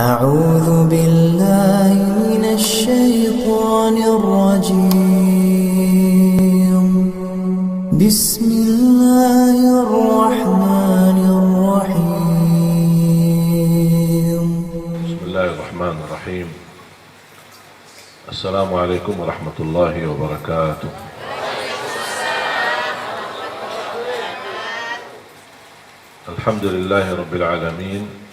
أعوذ بالله من الشيطان الرجيم بسم الله الرحمن الرحيم بسم الله الرحمن الرحيم. السلام عليكم ورحمة الله وبركاته. الحمد لله رب العالمين،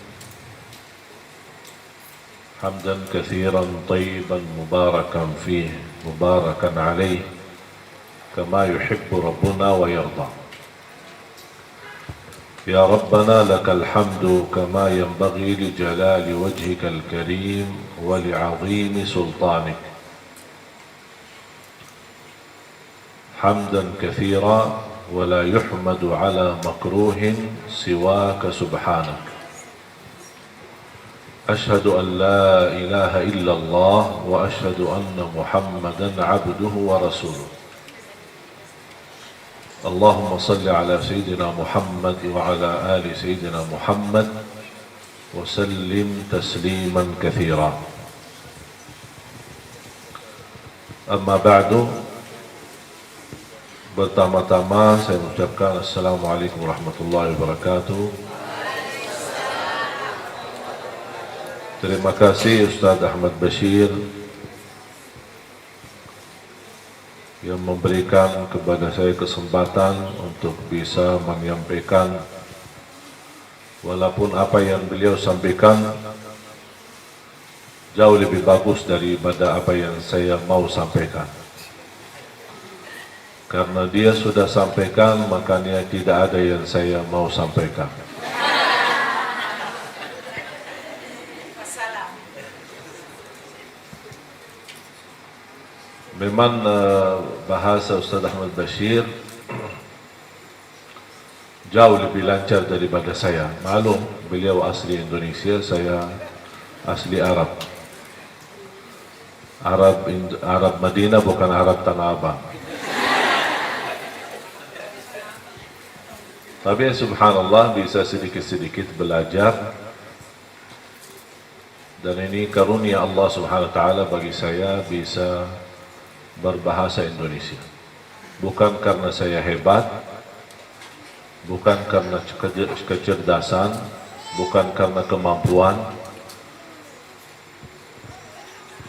حمدا كثيرا طيبا مباركا فيه مباركا عليه كما يحب ربنا ويرضى. يا ربنا لك الحمد كما ينبغي لجلال وجهك الكريم ولعظيم سلطانك، حمدا كثيرا ولا يحمد على مكروه سواك سبحانك. أشهد أن لا إله إلا الله وأشهد أن محمدا عبده ورسوله. اللهم صل على سيدنا محمد وعلى آل سيدنا محمد وسلم تسليما كثيرا. أما بعد، pertama-tama saya mengucapkan Assalamualaikum warahmatullahi wabarakatuh. Terima kasih Ustaz Ahmad Bashir yang memberikan kepada saya kesempatan untuk bisa menyampaikan, walaupun apa yang beliau sampaikan jauh lebih bagus daripada apa yang saya mau sampaikan. Karena dia sudah sampaikan, makanya tidak ada yang saya mau sampaikan. Memang bahasa Ustaz Ahmad Bashir jauh lebih lancar daripada saya. Maklum, beliau asli Indonesia, saya asli Arab. Arab Madinah, bukan Arab Tanah Abang. Tapi subhanallah bisa sedikit-sedikit belajar, dan ini karunia Allah subhanahu wa ta'ala bagi saya bisa berbahasa Indonesia. Bukan karena saya hebat, bukan karena kecerdasan, bukan karena kemampuan.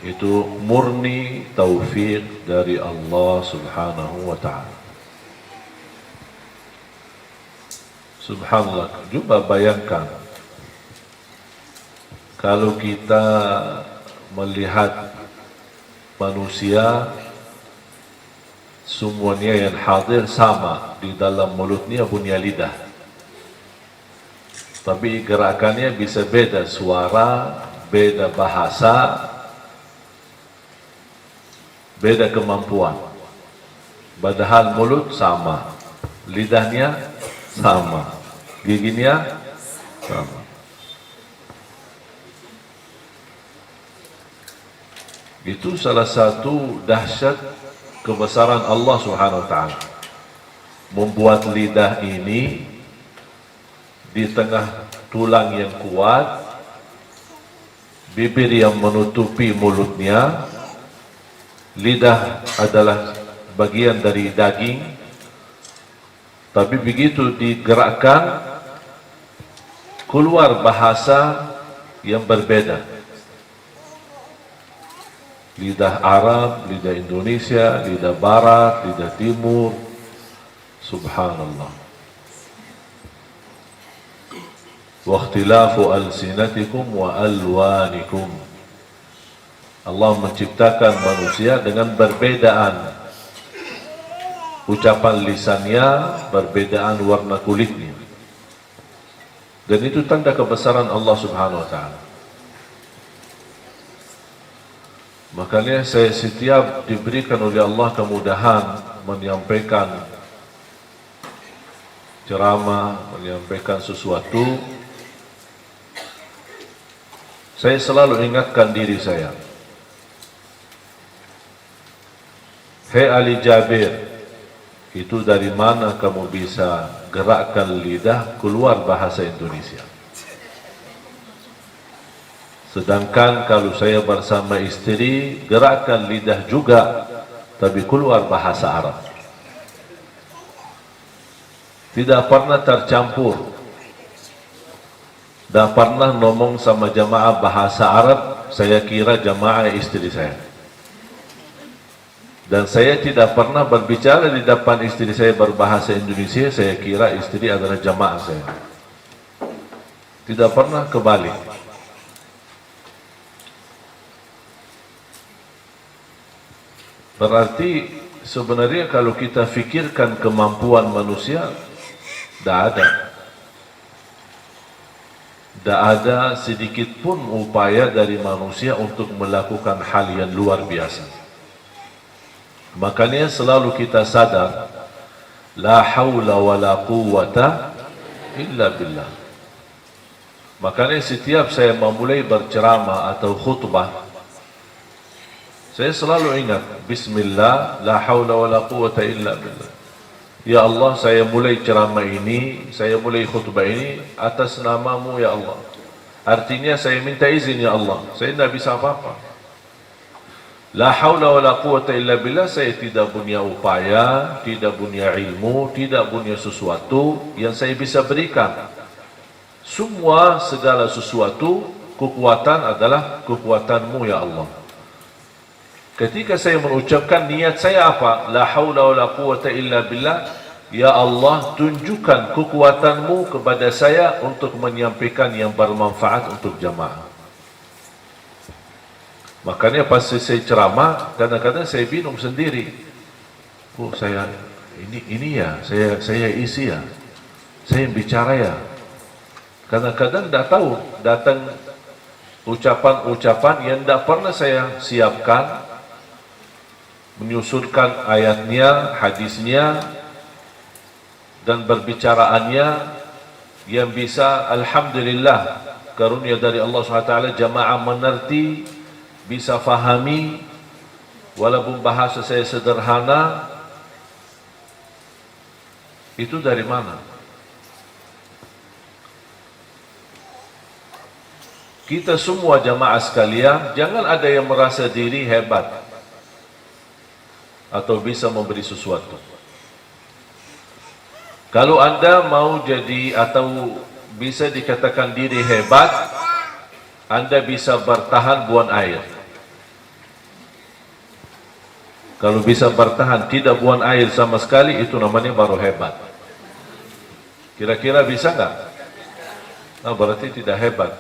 Itu murni taufik dari Allah subhanahu wa ta'ala. Subhanallah, coba bayangkan kalau kita melihat manusia semuanya yang hadir sama, di dalam mulutnya punya lidah, tapi gerakannya bisa beda, suara, beda bahasa, beda kemampuan. Padahal mulut sama, lidahnya sama, giginya sama. Itu salah satu dahsyat kebesaran Allah Subhanahu wa ta'ala, membuat lidah ini di tengah tulang yang kuat, bibir yang menutupi mulutnya. Lidah adalah bagian dari daging, tapi begitu digerakkan keluar bahasa yang berbeda. Lidah Arab, lidah Indonesia, lidah Barat, lidah Timur. Subhanallah. Wa ikhtilafu alsinatikum wa alwanikum. Allah menciptakan manusia dengan perbedaan ucapan lisannya, perbedaan warna kulitnya. Dan itu tanda kebesaran Allah subhanahu wa ta'ala. Makanya saya setiap diberikan oleh Allah kemudahan menyampaikan ceramah, menyampaikan sesuatu, saya selalu ingatkan diri saya, "Hei Ali Jabir, itu dari mana kamu bisa gerakkan lidah keluar bahasa Indonesia?" Sedangkan kalau saya bersama istri, gerakkan lidah juga, tapi keluar bahasa Arab. Tidak pernah tercampur. Dah pernah ngomong sama jamaah bahasa Arab, saya kira jamaah istri saya. Dan saya tidak pernah berbicara di depan istri saya berbahasa Indonesia, saya kira istri adalah jamaah saya. Tidak pernah kebalik. Berarti sebenarnya kalau kita fikirkan kemampuan manusia, tidak ada. Tidak ada sedikit pun upaya dari manusia untuk melakukan hal yang luar biasa. Makanya selalu kita sadar, la haula wa la quwwata illa billah. Makanya setiap saya memulai berceramah atau khutbah, saya selalu ingat, Bismillah, la haula wa la quwwata illa billah. Ya Allah, saya mulai ceramah ini, saya mulai khutbah ini atas namamu ya Allah. Artinya saya minta izin ya Allah, saya tidak bisa apa-apa. La haula wa la quwwata illa billah, saya tidak punya upaya, tidak punya ilmu, tidak punya sesuatu yang saya bisa berikan. Semua segala sesuatu, kekuatan adalah kekuatanmu ya Allah. Ketika saya mengucapkan niat saya apa? La haula wa la quwwata illa billah, ya Allah, tunjukkan kekuatanmu kepada saya untuk menyampaikan yang bermanfaat untuk jamaah. Makanya pas saya ceramah, kadang-kadang saya bingung sendiri. Oh, saya ini ya, saya isi ya, saya yang bicara ya. Kadang-kadang tidak tahu, datang ucapan-ucapan yang tidak pernah saya siapkan, menyusunkan ayatnya, hadisnya, dan perbicaraannya yang bisa, alhamdulillah, karunia dari Allah SWT, jamaah mengerti, bisa fahami, walaupun bahasa saya sederhana. Itu dari mana? Kita semua jamaah sekalian, jangan ada yang merasa diri hebat atau bisa memberi sesuatu. Kalau Anda mau jadi atau bisa dikatakan diri hebat, Anda bisa bertahan buang air. Kalau bisa bertahan tidak buang air sama sekali, itu namanya baru hebat. Kira-kira bisa nggak? Nah, berarti tidak hebat.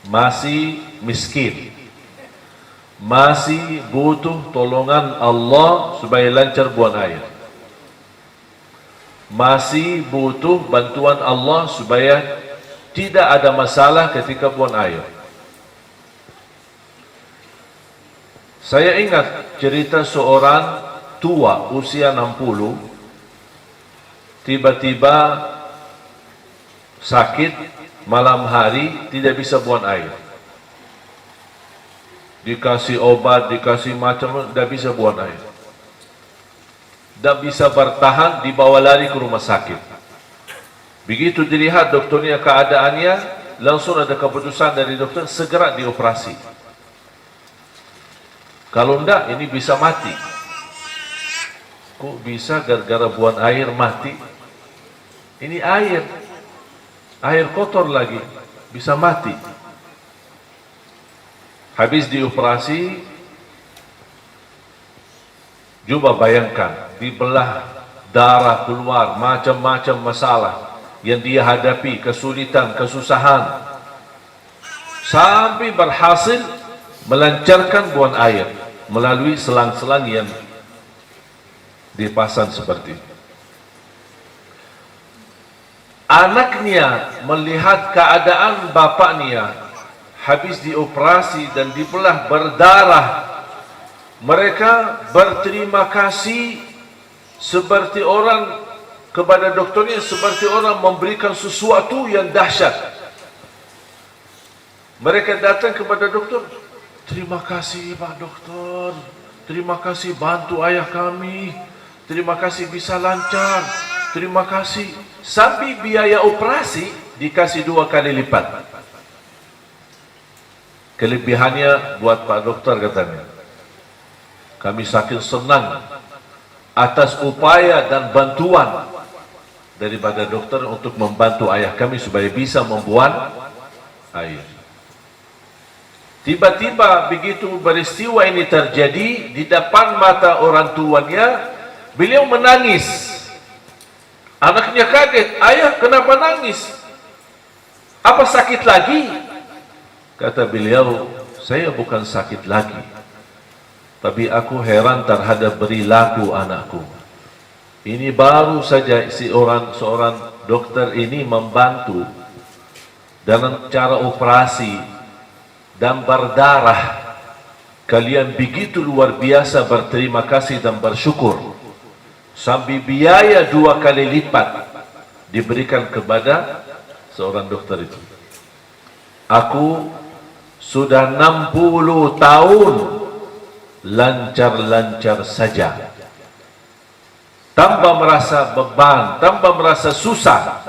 Masih miskin. Masih butuh tolongan Allah supaya lancar buang air. Masih butuh bantuan Allah supaya tidak ada masalah ketika buang air. Saya ingat cerita seorang tua usia 60, tiba-tiba sakit malam hari, tidak bisa buang air. Dikasih obat, dikasih macam, tidak bisa buang air. Tidak bisa bertahan, dibawa lari ke rumah sakit. Begitu dilihat dokternya keadaannya, langsung ada keputusan dari dokter, segera dioperasi. Kalau enggak, ini bisa mati. Kok bisa gara-gara buang air mati? Ini air kotor lagi, bisa mati. Habis dioperasi, coba bayangkan, dibelah, darah keluar, macam-macam masalah yang dia hadapi, kesulitan, kesusahan, sampai berhasil melancarkan buang air melalui selang-selang yang dipasang seperti itu. Anaknya melihat keadaan bapaknya habis dioperasi dan dibelah berdarah, mereka berterima kasih seperti orang kepada dokternya, seperti orang memberikan sesuatu yang dahsyat. Mereka datang kepada dokter, terima kasih Pak Dokter, terima kasih bantu ayah kami, terima kasih bisa lancar, terima kasih. Sampai biaya operasi dikasih 2 kali lipat. Kelebihannya buat Pak Dokter katanya, kami saking senang atas upaya dan bantuan daripada dokter untuk membantu ayah kami supaya bisa membuat air. Tiba-tiba begitu peristiwa ini terjadi di depan mata orang tuanya, beliau menangis. Anaknya kaget, ayah kenapa nangis? Apa sakit lagi? Kata beliau, saya bukan sakit lagi, tapi aku heran terhadap perilaku anakku. Ini baru saja seorang dokter ini membantu dalam cara operasi dan berdarah. Kalian begitu luar biasa berterima kasih dan bersyukur, sampai biaya 2 kali lipat diberikan kepada seorang dokter itu. Aku sudah 60 tahun lancar-lancar saja, tanpa merasa beban, tanpa merasa susah.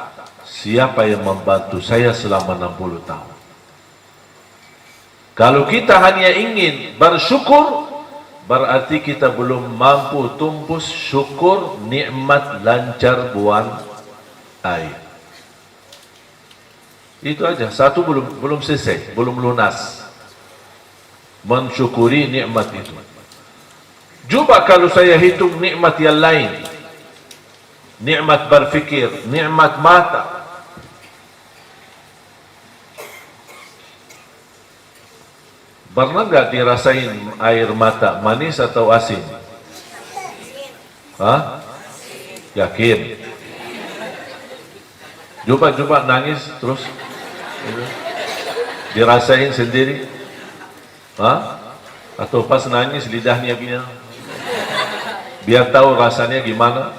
Siapa yang membantu saya selama 60 tahun? Kalau kita hanya ingin bersyukur, berarti kita belum mampu tumpus syukur nikmat lancar buang air. Itu aja, satu belum selesai, belum lunas mensyukuri nikmat itu. Coba kalau saya hitung nikmat yang lain, nikmat berfikir, nikmat mata. Pernah nggak dirasain air mata manis atau asin? Hah? Yakin? Coba nangis terus, dirasain sendiri? Hah? Atau pas nangis lidahnya gini, biar tahu rasanya gimana,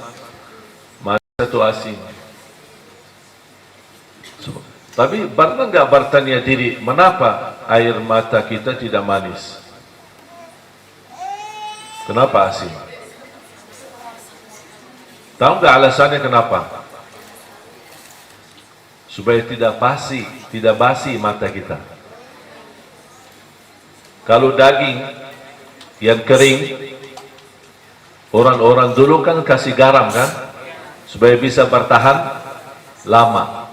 manis atau asin. Tapi pernah nggak bertanya diri, mengapa air mata kita tidak manis? Kenapa asin? Tahu nggak alasannya kenapa? Supaya tidak basi mata kita. Kalau daging yang kering, orang-orang dulu kan kasih garam kan, supaya bisa bertahan lama.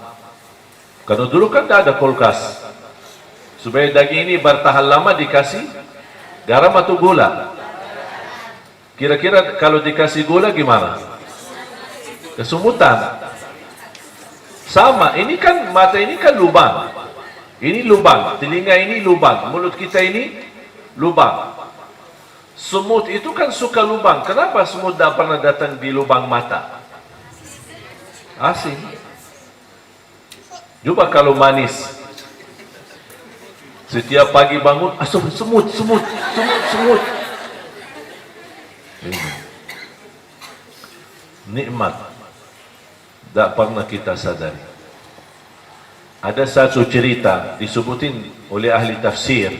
Karena dulu kan tidak ada kulkas. Supaya daging ini bertahan lama dikasih garam atau gula? Kira-kira kalau dikasih gula gimana? Kesumutan. Sama, ini kan mata ini kan lubang. Ini lubang, telinga ini lubang, mulut kita ini lubang. Semut itu kan suka lubang. Kenapa semut tidak pernah datang di lubang mata? Asin. Coba kalau manis, setiap pagi bangun, semut. Nikmat tidak pernah kita sadari. Ada satu cerita disebutin oleh ahli tafsir.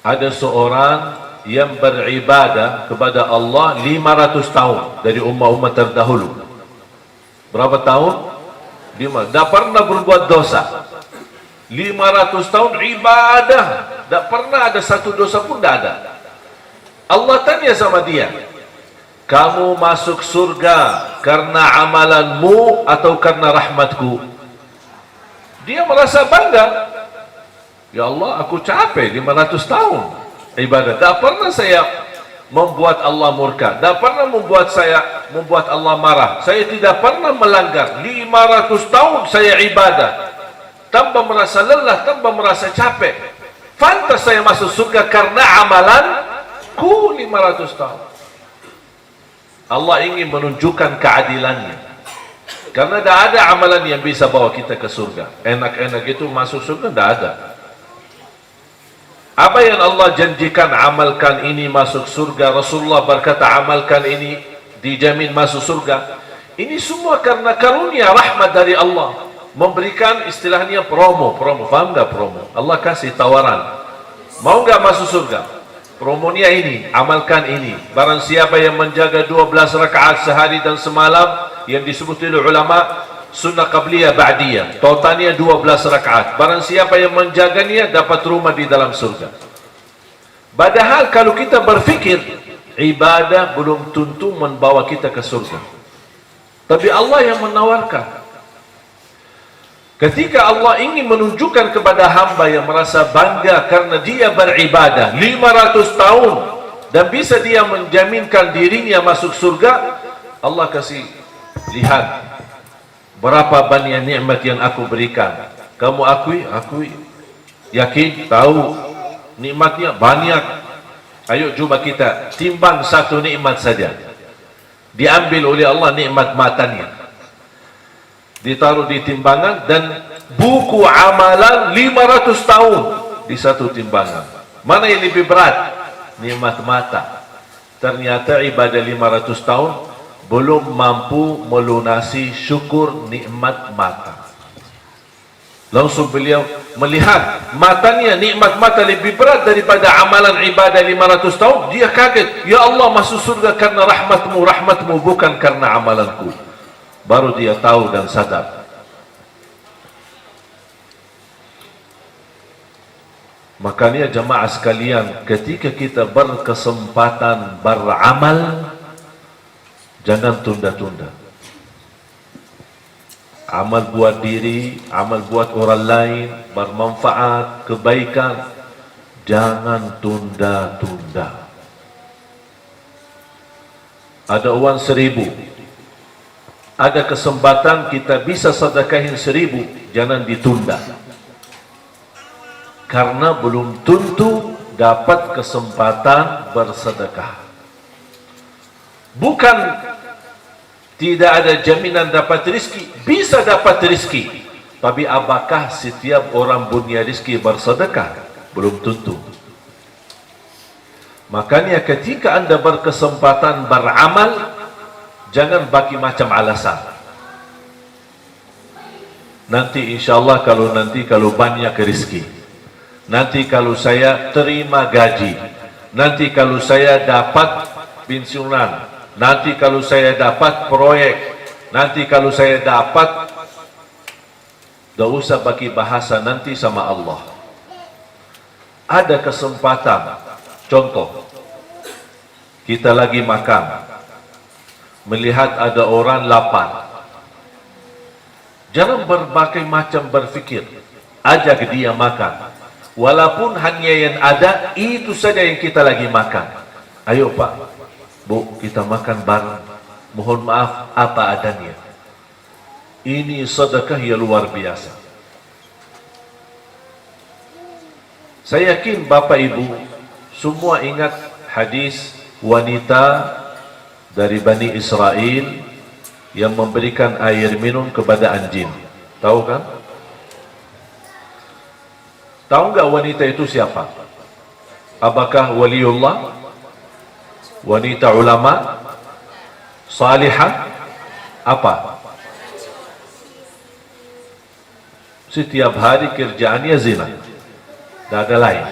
Ada seorang yang beribadah kepada Allah 500 tahun dari umat-umat terdahulu. Berapa tahun? 5. Tak pernah berbuat dosa. 500 tahun ibadah, tak pernah ada satu dosa pun, tak ada. Allah tanya sama dia, kamu masuk surga karena amalanmu atau karena rahmatku? Dia merasa bangga. Ya Allah, aku capek 500 tahun ibadah, tak pernah saya membuat Allah murka, tak pernah membuat Allah marah. Saya tidak pernah melanggar. 500 tahun saya ibadah tanpa merasa lelah, tanpa merasa capek. Pantas saya masuk surga karena amalanku 500 tahun. Allah ingin menunjukkan keadilannya, karena tidak ada amalan yang bisa bawa kita ke surga. Enak-enak itu masuk surga, tidak ada. Apa yang Allah janjikan, amalkan ini masuk surga. Rasulullah berkata, amalkan ini dijamin masuk surga. Ini semua karena karunia rahmat dari Allah. Memberikan istilahnya promo. Faham nggak promo? Allah kasih tawaran. Mau nggak masuk surga? Promonya ini, amalkan ini. Barang siapa yang menjaga 12 rakaat sehari dan semalam, yang disebut oleh ulama sunnah qabliyah ba'diyah, totalnya 12 rakaat. Barang siapa yang menjaganya dapat rumah di dalam surga. Padahal kalau kita berfikir, ibadah belum tentu membawa kita ke surga. Tapi Allah yang menawarkan. Ketika Allah ingin menunjukkan kepada hamba yang merasa bangga karena dia beribadah 500 tahun dan bisa dia menjaminkan dirinya masuk surga, Allah kasih lihat berapa banyak nikmat yang aku berikan. Kamu akui? Akui. Yakin? Tahu nikmatnya banyak. Ayo coba kita timbang satu nikmat saja. Diambil oleh Allah nikmat matanya, ditaruh di timbangan, dan buku amalan 500 tahun di satu timbangan. Mana yang lebih berat? Nikmat mata. Ternyata ibadah 500 tahun belum mampu melunasi syukur nikmat mata. Langsung beliau melihat matanya, nikmat mata lebih berat daripada amalan ibadah 500 tahun. Dia kaget, ya Allah, masuk surga karena rahmatmu, rahmatmu bukan karena amalanku. Baru dia tahu dan sadar. Makanya jemaah sekalian, ketika kita berkesempatan beramal, jangan tunda-tunda. Amal buat diri, amal buat orang lain, bermanfaat, kebaikan, jangan tunda-tunda. Ada uang 1.000, ada kesempatan kita bisa sedekahin 1.000, jangan ditunda. Karena belum tentu dapat kesempatan bersedekah. Bukan tidak ada jaminan dapat rezeki, bisa dapat rezeki. Tapi apakah setiap orang punya rezeki bersedekah? Belum tentu. Makanya ketika Anda berkesempatan beramal, jangan bagi macam alasan. Nanti insyaAllah kalau banyak rezeki, nanti kalau saya terima gaji, nanti kalau saya dapat pensiunan, nanti kalau saya dapat proyek, nanti kalau saya dapat. Tidak usah bagi bahasa nanti sama Allah. Ada kesempatan. Contoh, kita lagi makan, melihat ada orang lapar. Jangan berbagai macam berfikir, ajak dia makan. Walaupun hanya yang ada itu saja yang kita lagi makan. Ayo Pak, Bu, kita makan bareng. Mohon maaf, apa adanya. Ini sedekah yang luar biasa. Saya yakin Bapak Ibu semua ingat hadis wanita dari Bani Israel yang memberikan air minum kepada anjing. Tahu kan? Tahu nggak wanita itu siapa? Apakah waliullah? Wanita ulama? Salihah? Apa? Setiap hari kerjaannya zina. Tidak ada lain.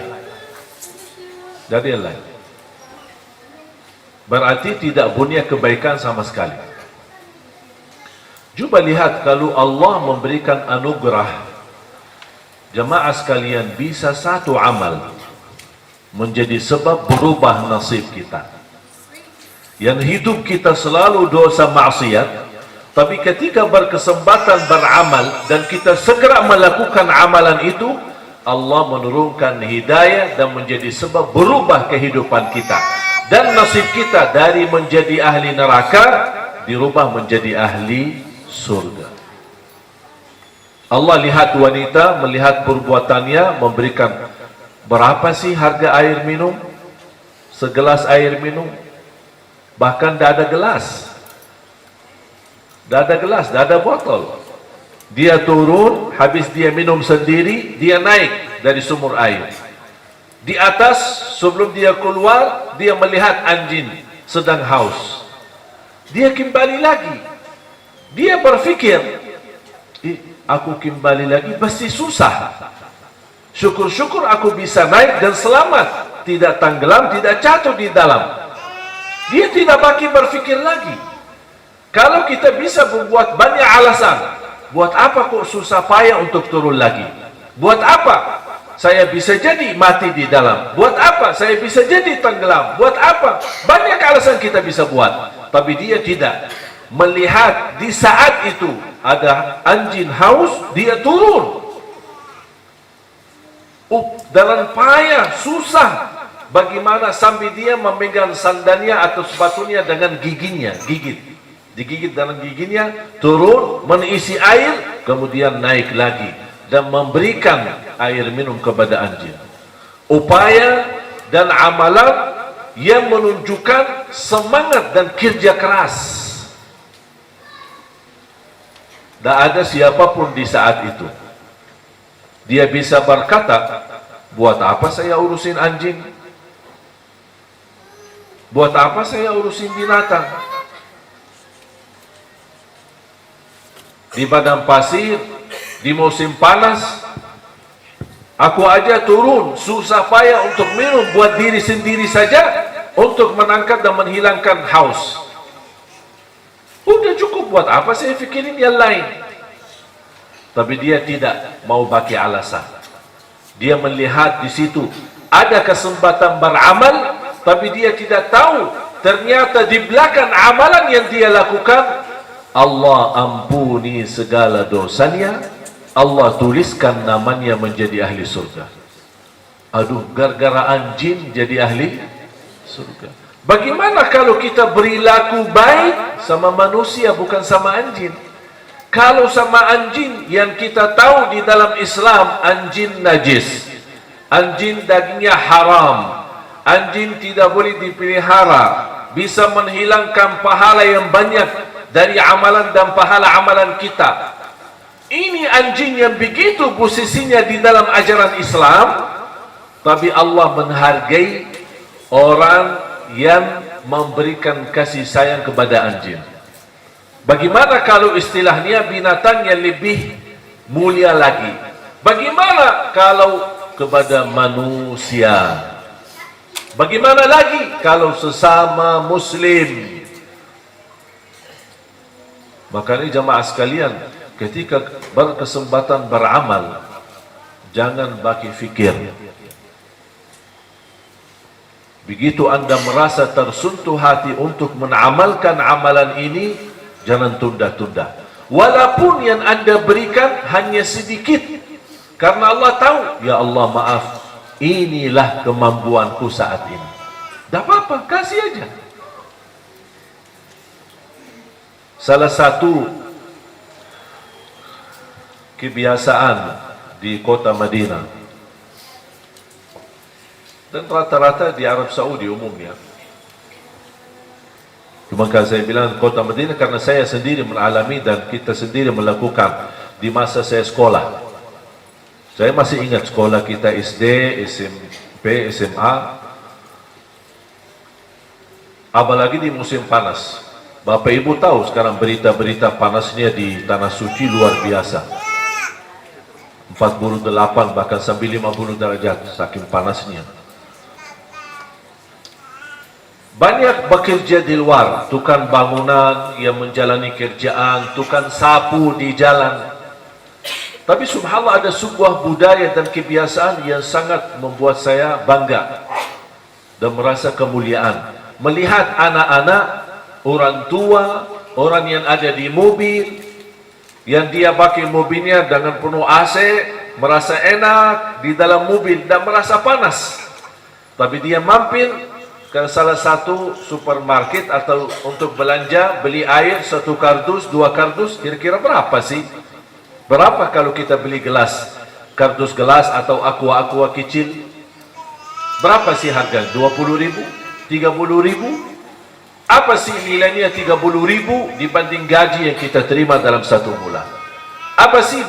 Tidak ada yang lain. Berarti tidak punya kebaikan sama sekali. Coba lihat kalau Allah memberikan anugerah, jemaah sekalian, bisa satu amal menjadi sebab berubah nasib kita. Yang hidup kita selalu dosa maksiat, tapi ketika berkesempatan beramal dan kita segera melakukan amalan itu, Allah menurunkan hidayah dan menjadi sebab berubah kehidupan kita. Dan nasib kita dari menjadi ahli neraka dirubah menjadi ahli surga. Allah lihat wanita, melihat perbuatannya, memberikan berapa sih harga air minum? Segelas air minum. Bahkan tidak ada gelas. Tidak ada gelas, tidak ada botol. Dia turun, habis dia minum sendiri, dia naik dari sumur air. Di atas, sebelum dia keluar, dia melihat anjing sedang haus. Dia kembali lagi. Dia berfikir, aku kembali lagi pasti susah. Syukur-syukur aku bisa naik dan selamat, tidak tenggelam, tidak jatuh di dalam. Dia tidak bagi berfikir lagi. Kalau kita bisa membuat banyak alasan, Buat apa kok susah payah untuk turun lagi? Buat apa saya bisa jadi mati di dalam? Buat apa saya bisa jadi tenggelam? Buat apa? Banyak alasan kita bisa buat. Tapi dia tidak. Melihat di saat itu ada anjing haus, dia turun. Dalam payah, susah. Bagaimana sambil dia memegang sandalnya atau sepatunya dengan giginya, digigit dalam giginya, turun, mengisi air, kemudian naik lagi dan memberikan air minum kepada anjing. Upaya dan amalan yang menunjukkan semangat dan kerja keras. Tak ada siapapun di saat itu. Dia bisa berkata, buat apa saya urusin anjing? Buat apa saya urusin binatang? Di padang pasir, di musim panas, aku aja turun susah payah untuk minum buat diri sendiri saja, untuk menangkap dan menghilangkan haus. Udah cukup, buat apa saya pikirin yang lain? Tapi dia tidak mau pakai alasan. Dia melihat di situ ada kesempatan beramal, tapi dia tidak tahu ternyata di belakang amalan yang dia lakukan, Allah ampuni segala dosanya, Allah tuliskan namanya menjadi ahli surga. Aduh, gara-gara anjing jadi ahli surga. Bagaimana kalau kita berilaku baik sama manusia, bukan sama anjing? Kalau sama anjing yang kita tahu di dalam Islam, anjing najis, anjing dagingnya haram, anjing tidak boleh dipelihara, bisa menghilangkan pahala yang banyak dari amalan dan pahala amalan kita. Ini anjing yang begitu posisinya di dalam ajaran Islam, tapi Allah menghargai orang yang memberikan kasih sayang kepada anjing. Bagaimana kalau istilahnya binatang yang lebih mulia lagi? Bagaimana kalau kepada manusia? Bagaimana lagi kalau sesama muslim? Makanya jamaah sekalian, ketika berkesempatan beramal, jangan bagi fikir. Begitu Anda merasa tersentuh hati untuk mengamalkan amalan ini, jangan tunda-tunda. Walaupun yang Anda berikan hanya sedikit, karena Allah tahu, ya Allah maaf, inilah kemampuanku saat ini. Tak apa-apa, kasih aja. Salah satu kebiasaan di kota Madinah, dan rata-rata di Arab Saudi umumnya, cuma kalau saya bilang kota Madinah karena saya sendiri mengalami dan kita sendiri melakukan di masa saya sekolah. Saya masih ingat sekolah kita SD, SMP, SMA, apalagi di musim panas. Bapak Ibu tahu sekarang berita-berita panasnya di Tanah Suci luar biasa. 48 bahkan sampai 50 derajat saking panasnya. Banyak bekerja di luar, tukang bangunan yang menjalani kerjaan, tukang sapu di jalan. Tapi subhanallah ada sebuah budaya dan kebiasaan yang sangat membuat saya bangga dan merasa kemuliaan. Melihat anak-anak, orang tua, orang yang ada di mobil, yang dia pakai mobilnya dengan penuh AC, merasa enak di dalam mobil dan merasa panas. Tapi dia mampir ke salah satu supermarket atau untuk belanja, beli air 1 kardus, 2 kardus, kira-kira berapa sih? Berapa kalau kita beli gelas, kardus gelas atau aqua kecil? Berapa sih harga? 20.000? 30.000? Apa sih nilainya 30.000 dibanding gaji yang kita terima dalam 1 bulan? Apa sih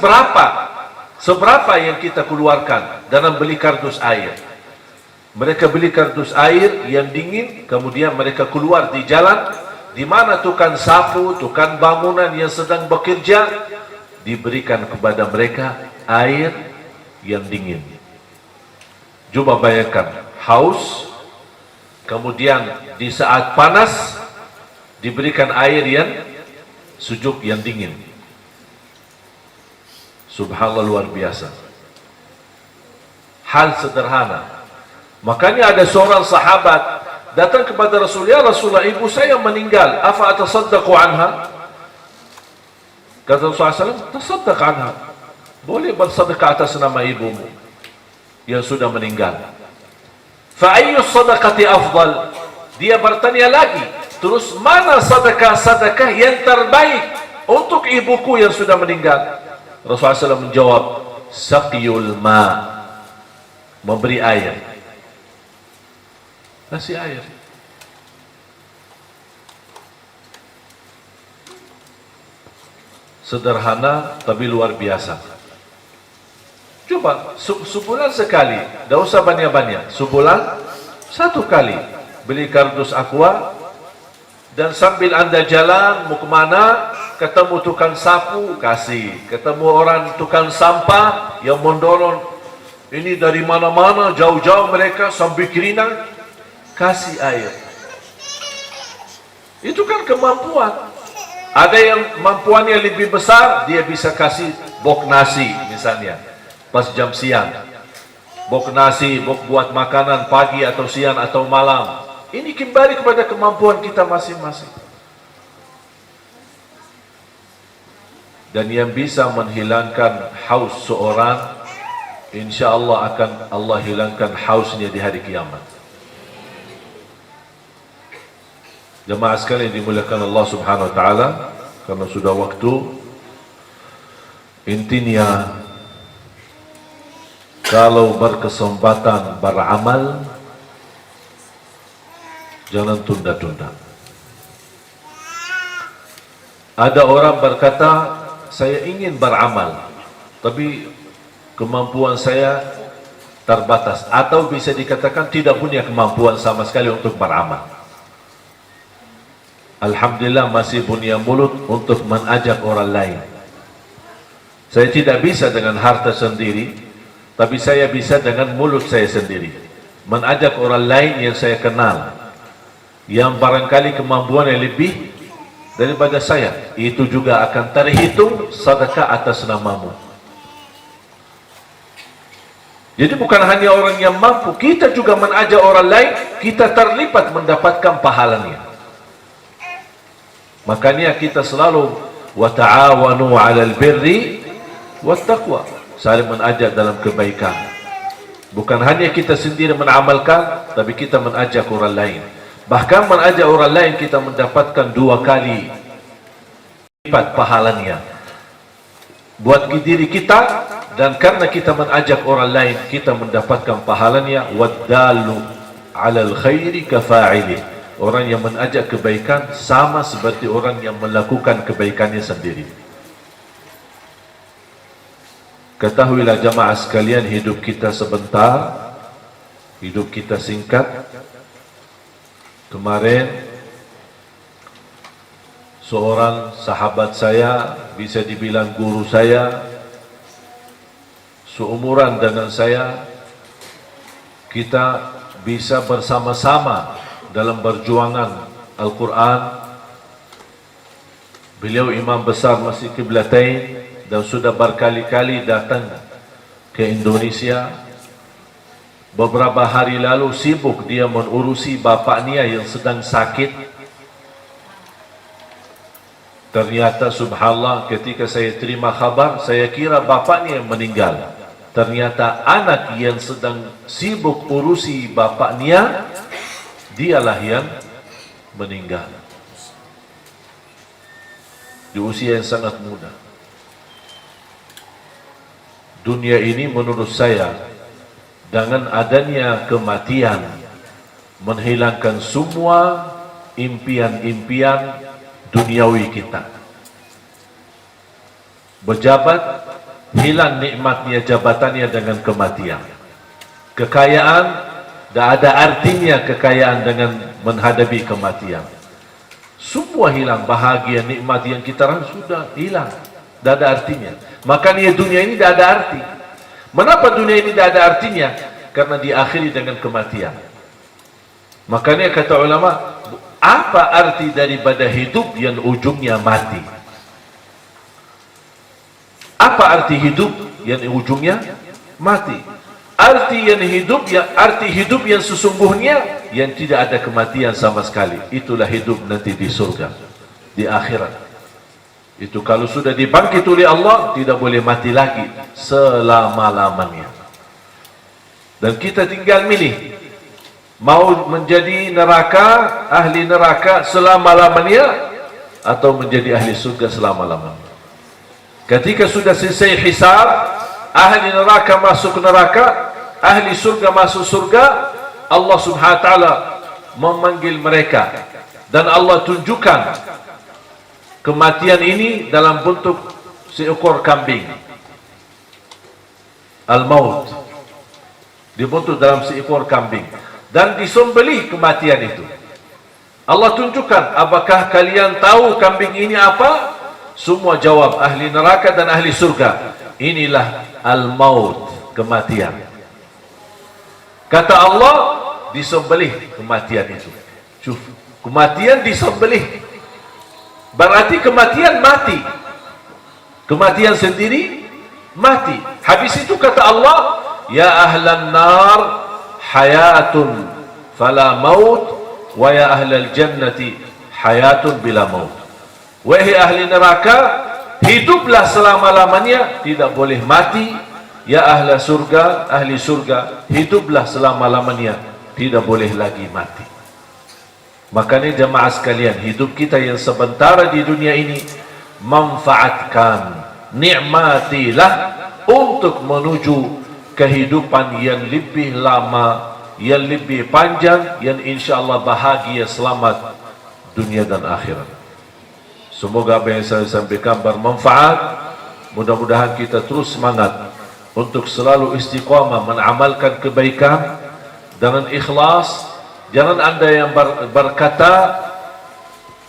seberapa yang kita keluarkan dalam beli kardus air? Mereka beli kardus air yang dingin, kemudian mereka keluar di jalan, di mana tukang sapu, tukang bangunan yang sedang bekerja, diberikan kepada mereka air yang dingin. Coba bayangkan, haus, kemudian di saat panas diberikan air yang sejuk, yang dingin. Subhanallah, luar biasa. Hal sederhana. Makanya ada seorang sahabat datang kepada Rasul, ya Rasulullah, ibu saya meninggal, afa atasaddaqu anha? Kata Rasulullah SAW, tasaddaq anha. Boleh bersedekah atas nama ibumu yang sudah meninggal. Fa ayyu sadaqati afdal? Dia bertanya lagi, terus mana sedekah-sedekah yang terbaik untuk ibuku yang sudah meninggal? Rasulullah SAW menjawab, saqiyul ma, memberi air. Kasih air. Sederhana tapi luar biasa. Coba sebulan sekali, tidak usah banyak-banyak. Sebulan satu kali beli kardus aqua, dan sambil anda jalan mau kemana, ketemu tukang sapu, kasih. Ketemu orang tukang sampah yang mendorong, ini dari mana-mana, jauh-jauh mereka sambil kerinang, kasih air. Itu kan kemampuan. Ada yang mampuannya lebih besar, dia bisa kasih bok nasi misalnya pas jam siang. Bok nasi, bok buat makanan pagi atau siang atau malam. Ini kembali kepada kemampuan kita masing-masing. Dan yang bisa menghilangkan haus seorang, insya Allah akan Allah hilangkan hausnya di hari kiamat. Jemaah sekalian dimuliakan Allah Subhanahu wa taala, karena sudah waktu, intinya kalau berkesempatan beramal, jangan tunda-tunda. Ada orang berkata, saya ingin beramal, tapi kemampuan saya terbatas, atau bisa dikatakan tidak punya kemampuan sama sekali untuk beramal. Alhamdulillah masih punya mulut untuk mengajak orang lain. Saya tidak bisa dengan harta sendiri, tapi saya bisa dengan mulut saya sendiri mengajak orang lain yang saya kenal, yang barangkali kemampuannya lebih daripada saya. Itu juga akan terhitung sedekah atas namamu. Jadi bukan hanya orang yang mampu, kita juga mengajak orang lain, kita terlibat mendapatkan pahalanya. Makanya kita selalu wa ta'awanu 'alal birri wat taqwa, saling mengajak dalam kebaikan. Bukan hanya kita sendiri mengamalkan, tapi kita mengajak orang lain. Bahkan mengajak orang lain kita mendapatkan 2 kali lipat pahalanya buat diri kita, dan karena kita mengajak orang lain kita mendapatkan pahalanya. Waddalu 'alal khairi kafa'ili, orang yang mengajak kebaikan sama seperti orang yang melakukan kebaikannya sendiri. Ketahuilah jamaah sekalian, hidup kita sebentar, hidup kita singkat. Kemarin seorang sahabat saya, bisa dibilang guru saya, seumuran dengan saya, kita bisa bersama-sama dalam perjuangan Al-Quran. Beliau imam besar Masjid Qiblatain dan sudah berkali-kali datang ke Indonesia. Beberapa hari lalu sibuk dia mengurusi bapaknya yang sedang sakit. Ternyata subhanallah, ketika saya terima kabar, saya kira bapaknya yang meninggal. Ternyata anak yang sedang sibuk urusi bapaknya, dialah yang meninggal di usia yang sangat muda. Dunia ini menurut saya, dengan adanya kematian, menghilangkan semua impian-impian duniawi kita. Berjabat, hilang nikmatnya jabatannya dengan kematian. Kekayaan, tidak ada artinya kekayaan dengan menghadapi kematian. Semua hilang, bahagia, nikmat yang kita rasakan sudah hilang, tidak ada artinya. Makanya dunia ini tidak ada arti. Mengapa dunia ini tidak ada artinya? Karena diakhiri dengan kematian. Makanya kata ulama, apa arti daripada hidup yang ujungnya mati? Apa arti hidup? Yang ujungnya mati. Arti hidup yang sesungguhnya yang tidak ada kematian sama sekali. Itulah hidup nanti di surga, di akhirat. Itu kalau sudah dibangkit oleh Allah, tidak boleh mati lagi selama-lamanya. Dan kita tinggal milih, mau menjadi neraka, ahli neraka selama-lamanya, atau menjadi ahli surga selama-lamanya. Ketika sudah selesai hisab, ahli neraka masuk neraka, ahli surga masuk surga, Allah Subhanahu wa taala memanggil mereka dan Allah tunjukkan kematian ini dalam bentuk seekor kambing. Al-maut dibentuk dalam seekor kambing dan disembelih kematian itu. Allah tunjukkan, apakah kalian tahu kambing ini apa? Semua jawab, ahli neraka dan ahli surga. Inilah al-maut, kematian. Kata Allah, disembelih kematian itu. Cuf, kematian disembelih. Berarti kematian mati. Kematian sendiri mati. Habis itu kata Allah, ya ahlan nar hayatun fala maut, wa ya ahlal jannati hayatun bila maut. Wahai ahli neraka, hiduplah selama-lamanya, tidak boleh mati. Ya ahli surga, hiduplah selama-lamanya, tidak boleh lagi mati. Makanya jemaah sekalian, hidup kita yang sementara di dunia ini, manfaatkan, nikmatilah untuk menuju kehidupan yang lebih lama, yang lebih panjang, yang insyaAllah bahagia, selamat dunia dan akhirat. Semoga apa yang saya sampaikan bermanfaat. Mudah-mudahan kita terus semangat untuk selalu istiqamah mengamalkan kebaikan dengan ikhlas. Jangan anda yang berkata,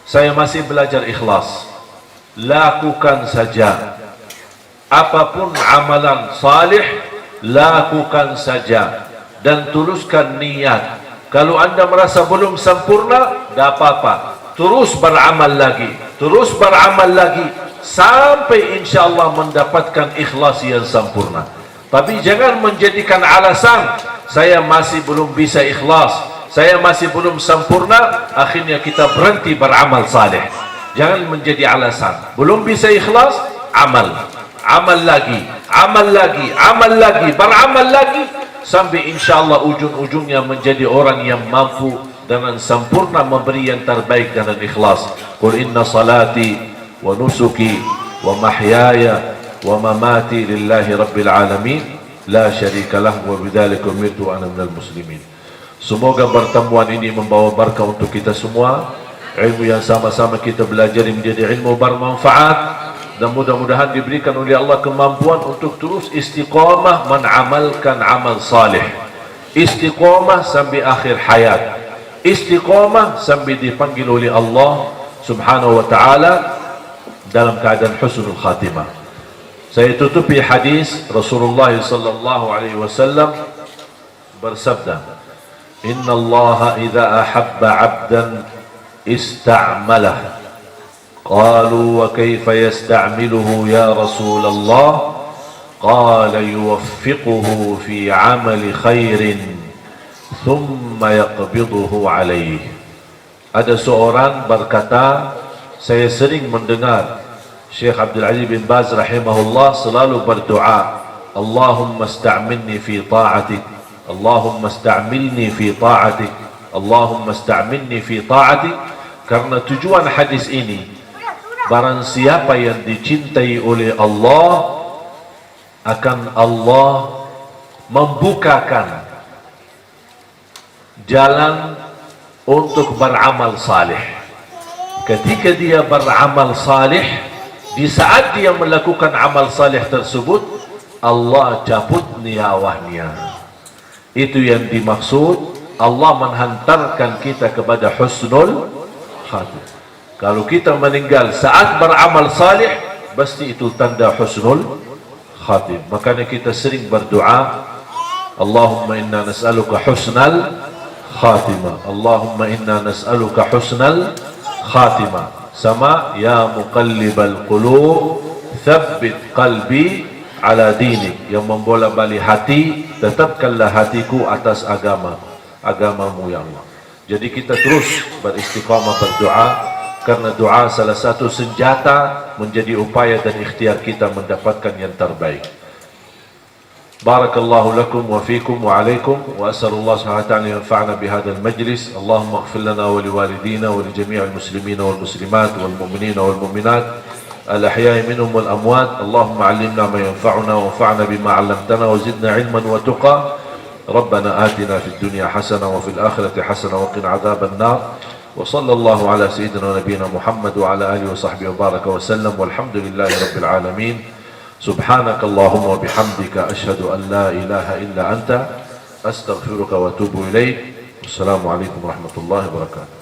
saya masih belajar ikhlas. Lakukan saja. Apapun amalan salih, lakukan saja. Dan tuluskan niat. Kalau anda merasa belum sempurna, tidak apa-apa. Terus beramal lagi. Terus beramal lagi sampai insyaAllah mendapatkan ikhlas yang sempurna. Tapi jangan menjadikan alasan, saya masih belum bisa ikhlas, saya masih belum sempurna, akhirnya kita berhenti beramal saleh. Jangan menjadi alasan. Belum bisa ikhlas, amal. Amal lagi, amal lagi, amal lagi, beramal lagi, sampai insyaAllah ujung-ujungnya menjadi orang yang mampu dengan sempurna memberi yang terbaik dengan ikhlas. Qul inna salati wa nusuki wa mahyaya wa mamati lillahi rabbil alamin la syarika lah wa bidzalika umirtu ana minal muslimin. Semoga pertemuan ini membawa berkah untuk kita semua. Ilmu yang sama-sama kita belajar menjadi ilmu bermanfaat, dan mudah-mudahan diberikan oleh Allah kemampuan untuk terus istiqamah mengamalkan amal salih. Istiqamah sampai akhir hayat. Istiqamah sampai dipanggil oleh Allah Subhanahu wa ta'ala dalam keadaan husnul khatimah. Saya tutupi hadis Rasulullah sallallahu alaihi wasallam bersabda, inna Allah idza ahabba 'abdan ista'malah. Qalu wa kayfa yasta'miluhu ya Rasulullah? Qala yuwaffiquhu fi 'amali khairin thumma yaqbiduhu alaih. Ada seorang berkata, saya sering mendengar Syekh Abdul Aziz bin Baz rahimahullah selalu berdoa, Allahumma sta'milni fi ta'atik, Allahumma sta'milni fi ta'atik, Allahumma sta'milni fi ta'atik. Karena tujuan hadis ini, barang siapa yang dicintai oleh Allah, akan Allah membukakan jalan untuk beramal salih. Ketika dia beramal salih, di saat dia melakukan amal salih tersebut, Allah cabut nyawanya. Itu yang dimaksud, Allah menghantarkan kita kepada husnul khatimah. Kalau kita meninggal saat beramal salih, pasti itu tanda husnul khatimah. Makanya kita sering berdoa, Allahumma inna nas'aluka husnal khatimah, Allahumma inna nas'aluka husnal khatimah. Sama ya muqallibal qulub Thabbit qalbi ala dinik, yang membola-balik hati, tetapkanlah hatiku atas agamamu ya Allah. Jadi kita terus beristiqamah berdoa, karena doa salah satu senjata menjadi upaya dan ikhtiar kita mendapatkan yang terbaik. Barakallahu lakum wa fikum wa alaikum, wa as'alullah subhanahu wa ta'ala yanfa'na bihadzal majlis. Allahumma ighfir lana wa liwalidina wa li jami'il muslimina wal muslimat wal mu'minina wal mu'minat al-ahya'i minhum wal amwat. Allahumma 'allimna ma yanfa'una wa anfa'na bima 'allamtana wa zidna 'ilman wa tuqa. Rabbana atina fid dunya hasanah wa fil akhirati hasanah wa qina 'adzaban nar. Wa sallallahu ala sayyidina wa nabiyyina Muhammad wa ala alihi wa sahbihi wa baraka wa sallam, walhamdulillahi rabbil alamin. Subhanakallahumma wa bihamdika asyhadu an la ilaha illa anta astaghfiruka wa atubu ilaik. Wassalamualaikum warahmatullahi wabarakatuh.